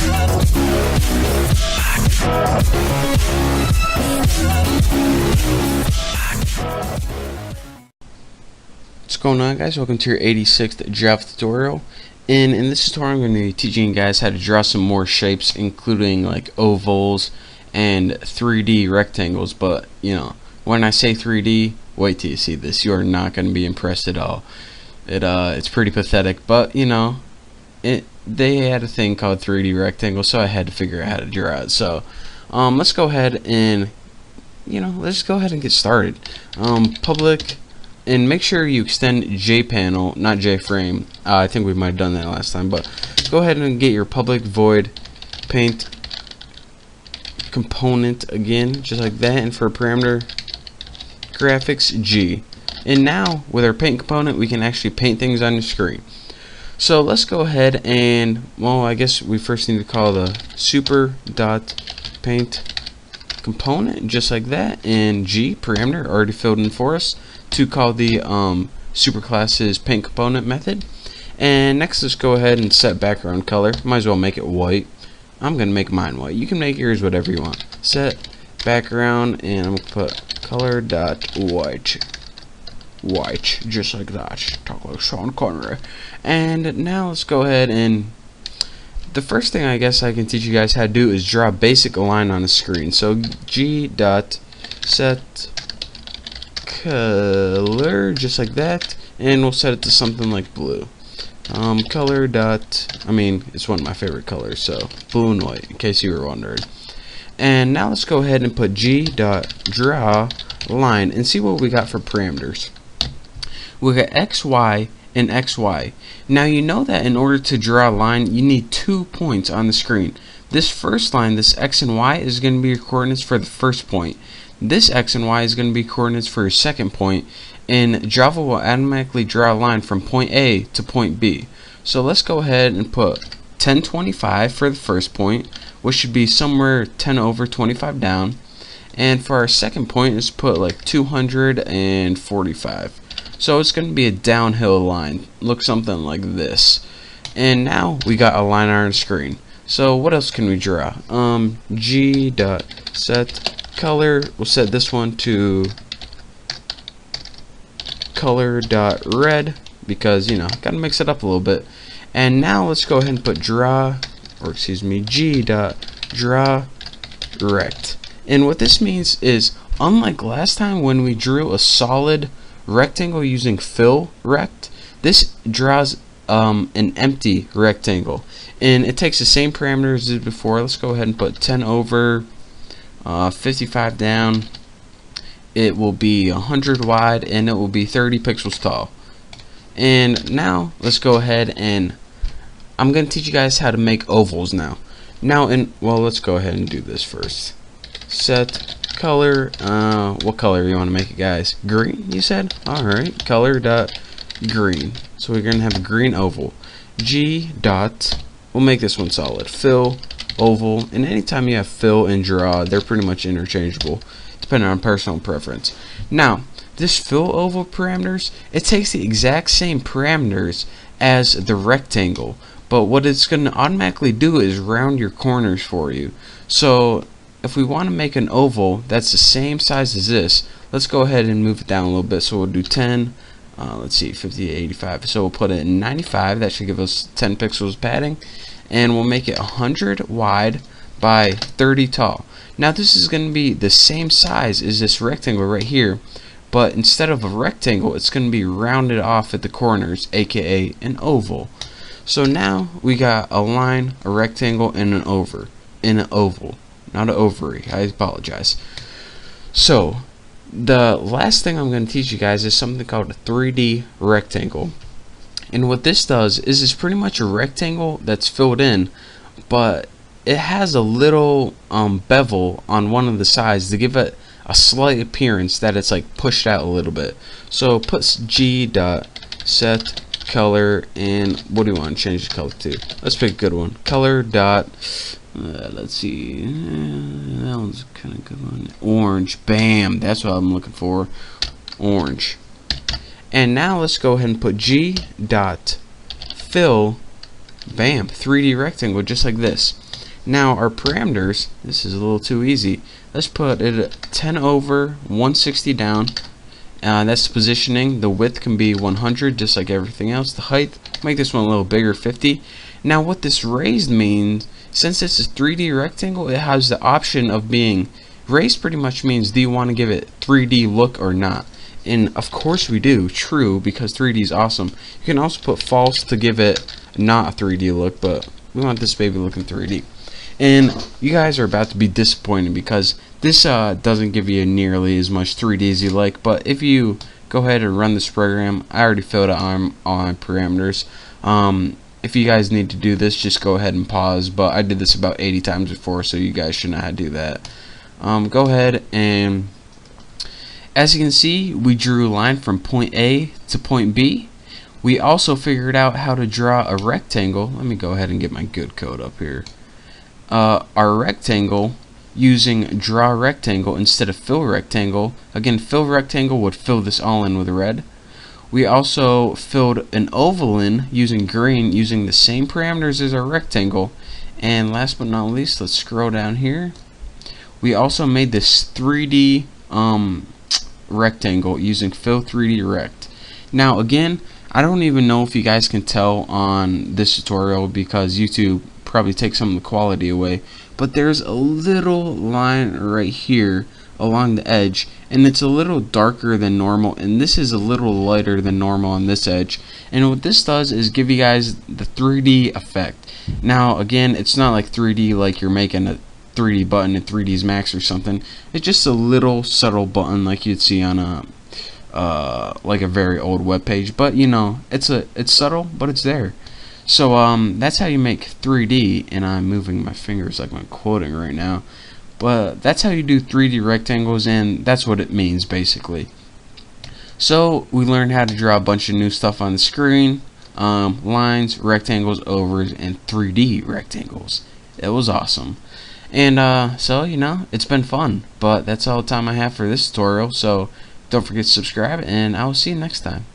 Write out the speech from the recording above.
What's going on, guys? Welcome to your 86th Java tutorial. And in this tutorial, I'm going to be teaching you guys how to draw some more shapes, including like ovals and 3D rectangles. But you know, when I say 3D, wait till you see this. You are not going to be impressed at all. It's pretty pathetic, but you know, they had a thing called 3D rectangle, so I had to figure out how to draw it. So let's go ahead and get started. Public. And make sure you extend JPanel, not JFrame. I think we might have done that last time, but go ahead and get your public void paint component again, just like that. And for parameter graphics, G. And now with our paint component, we can actually paint things on your screen. So let's go ahead and, well, I guess we first need to call the super.paint component, just like that. And G parameter already filled in for us to call the superclass's paint component method. And next, let's go ahead and set background color. Might as well make it white. I'm gonna make mine white. You can make yours whatever you want. Set background, and I'm gonna put color dot white, just like that. Talk like Sean Connery. And now let's go ahead and the first thing I guess I can teach you guys how to do is draw a basic line on the screen. So G dot set color, just like that, and we'll set it to something like blue. Color dot, it's one of my favorite colors, so blue and white, in case you were wondering. And now let's go ahead and put G dot draw line and see what we got for parameters. We got X, Y, and XY. Now you know that in order to draw a line, you need 2 points on the screen. This first line, this X and Y, is going to be your coordinates for the first point. This X and Y is going to be coordinates for your second point, and Java will automatically draw a line from point A to point B. So let's go ahead and put 1025 for the first point, which should be somewhere 10 over 25 down, and for our second point, let's put like 245. So it's going to be a downhill line, look something like this. And now we got a line on our screen. So what else can we draw? G dot set color, we'll set this one to color dot red, because you know, gotta mix it up a little bit. And now let's go ahead and put G dot draw rect. And what this means is, unlike last time when we drew a solid rectangle using fill rect, this draws an empty rectangle, and it takes the same parameters as before. Let's go ahead and put 10 over 55 down. It will be 100 wide, and it will be 30 pixels tall. And now let's go ahead and I'm going to teach you guys how to make ovals now. Let's go ahead and do this first. Set color, what color you want to make it, guys? Green, you said? Alright, color dot green. So we're going to have a green oval. G dot, we'll make this one solid. Fill oval, and anytime you have fill and draw, they're pretty much interchangeable depending on personal preference. Now this fill oval parameters, it takes the exact same parameters as the rectangle, but what it's going to automatically do is round your corners for you. So if we want to make an oval that's the same size as this, let's go ahead and move it down a little bit. So we'll do 10, let's see, 50 to 85, so we'll put it in 95. That should give us 10 pixels padding, and we'll make it 100 wide by 30 tall. Now this is going to be the same size as this rectangle right here, but instead of a rectangle, it's going to be rounded off at the corners, aka an oval. So now we got a line, a rectangle, and an oval. Not an ovary, I apologize. So the last thing I'm going to teach you guys is something called a 3D rectangle. And what this does is it's pretty much a rectangle that's filled in, but it has a little bevel on one of the sides to give it a slight appearance that it's like pushed out a little bit. So put G dot set color, and what do you want to change the color to? Let's pick a good one. Color dot let's see, that one's kind of good one. Orange. Bam, that's what I'm looking for. Orange. And now let's go ahead and put G dot fill, bam, 3D rectangle, just like this. Now our parameters, this is a little too easy. Let's put it at 10 over, 160 down. That's positioning. The width can be 100, just like everything else. The height, make this one a little bigger, 50. Now what this raised means, since it's a 3D rectangle, it has the option of being raised. Pretty much means, do you want to give it 3D look or not? And of course we do, true, because 3D is awesome. You can also put false to give it not a 3D look, but we want this baby looking 3D. And you guys are about to be disappointed because this doesn't give you nearly as much 3D as you like. But if you go ahead and run this program, I already filled it on parameters. If you guys need to do this, just go ahead and pause. But I did this about 80 times before, so you guys should not have to do that. Go ahead, and as you can see, we drew a line from point A to point B. We also figured out how to draw a rectangle. Let me go ahead and get my good code up here. Our rectangle using draw rectangle instead of fill rectangle. Again, fill rectangle would fill this all in with red. We also filled an oval in using green, using the same parameters as our rectangle. And last but not least, let's scroll down here. We also made this 3D rectangle using fill 3D rect. Now again, I don't even know if you guys can tell on this tutorial because YouTube probably takes some of the quality away, but there's a little line right here along the edge, and it's a little darker than normal, and this is a little lighter than normal on this edge. And what this does is give you guys the 3D effect. Now again, it's not like 3D like you're making a 3D button in 3ds Max or something. It's just a little subtle button like you'd see on a like a very old web page, but you know, it's subtle, but it's there. So that's how you make 3D, and I'm moving my fingers like I'm quoting right now, but that's how you do 3D rectangles, and that's what it means basically. So we learned how to draw a bunch of new stuff on the screen, lines, rectangles, overs, and 3D rectangles. It was awesome. And so, you know, it's been fun, but that's all the time I have for this tutorial. So don't forget to subscribe, and I will see you next time.